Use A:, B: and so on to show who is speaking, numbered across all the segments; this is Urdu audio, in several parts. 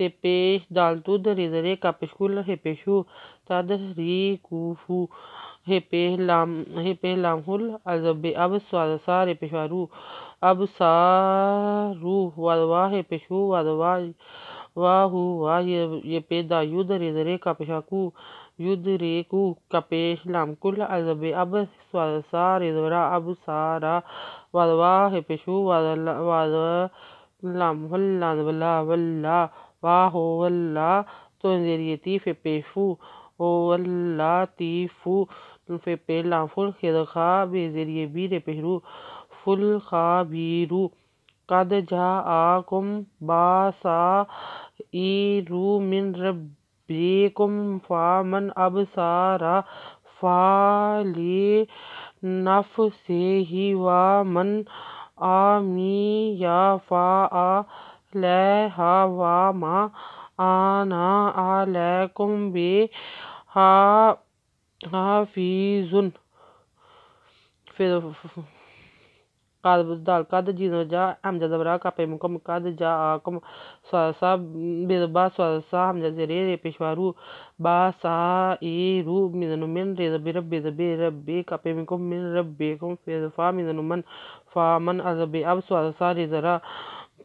A: te peixe dal tudo rizare capescul repeshu tad ri kufu hepe lamhul azabe ab swasa repesharu ab saru wadwa repeshu wadwa wahu wa ye pe da yud rizare capeshaku yud re ku capesh lamkul azabe ab swasa rizara ab sara wadwa repeshu wadwa lamhul ladwala walla واہو واللہ تو انزیریتی فی پیفو واللہ تیفو فی پیلام فل خدخا بیزیری بیر پہرو فل خابیرو قد جاءکم باسائرو من ربکم فامن ابصارا فالی نفسہ ومن آمیا فعلیہا وما آنا علیکم بحافظ قد جیزو جا حمزہ زبرا کپے مکم قد جا آکم سوالسا بیزبا سوالسا حمزہ زرے پیشوارو با سا ایرو میزنو من ریزبی رب بیزبی ربی کپے مکم من ربیکم فیزفا میزنو من فامن ازبی اب سوالسا ریزرا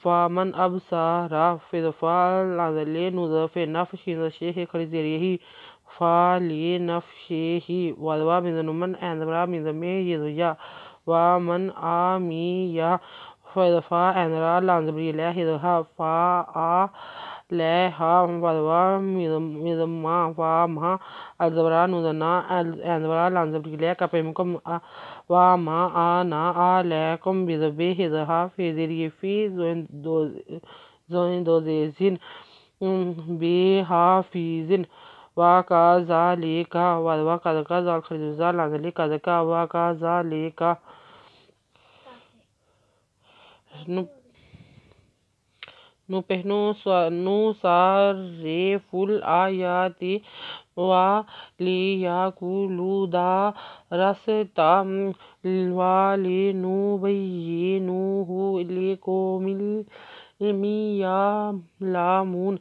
A: فامن اب سارا فیزفا لازلے نوزا فی نفشی شیخ خلی زیریہی فالی نفشیہی وادوا میزنو من اینزبرا میزمی یزویا ومن آمیا فیضفا اینرا لانزبری لیہ دہا فا لیہا وادوا میزما وما الزبرا نوزنا اینزبرا لانزبری لیہ کپیمکم وما آنا آلیکم بزبیہ دہا فیزیری فی زوین دو زیزین بحافظن وَكَذَلِكَ وَدْوَا كَذَكَ زال خریدوزا لانزلی كَذَكَ وَكَذَلِكَ نُصَرِّفُ الْآيَاتِ وَلِيَقُولُوا دَرَسْتَ وَلِنُبَيِّنَهُ لِقَوْمٍ يَعْلَمُونَ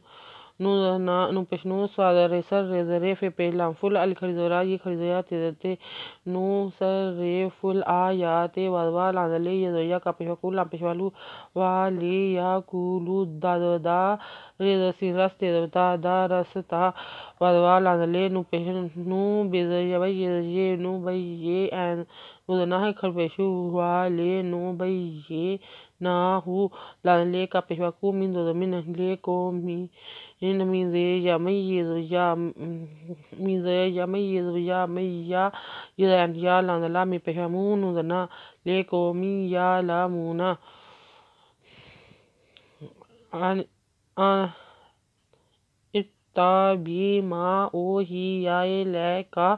A: نو پشنو سواد ریسر ریزرے فی پیلام فل الخریزورا یہ خریزویا تیزتے نو سرف الآیات وادوا لانزلے یزویا کا پیشوکو لام پیشوالو والی یا کولو دا ریزر سیرس تیزتا دا رستا وادوا لانزلے نو پشنو بیزویا بیزویا نو بیئے این نو دناہ خرپیشو والی نو بیئے ناہو لانزلے کا پیشوکو من دو زمین لے کومی میزے یا میزو یا میزے یا میزو یا میا یا لانزلا می پیشمون دنا لے کومی یا لامونا اتبی ما اوحی الیکا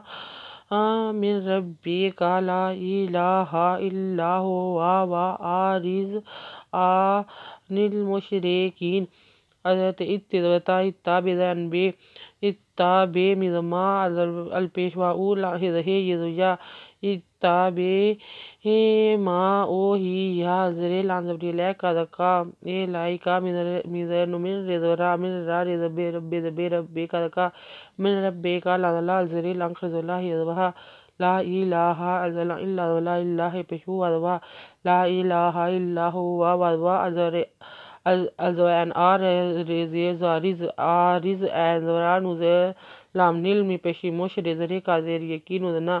A: من ربک لا الہ الا ہوا وَأَعْرِضْ عَنِ الْمُشْرِكِينَ حضرت اتبی زنبی اتبی میزما الپیشوا اولا حضرہ یزویا اتبی ما اوحی یا حضرے لانزبری لے کذکا اے لائکا میزر من ریزورا من را ریزبی ربی زبی ربی کذکا من ربی کا لانزلہ الزری لانخرزولا یزبہا لا الہ الا اللہ لا الہ پیشو وادوا لا الہ الا ہوا وادوا الزوین ریزیز آریز اینزورا نوزے لام نیل می پیشی موش ریزرے کا زیر یقین ودنا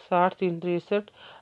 A: 6363।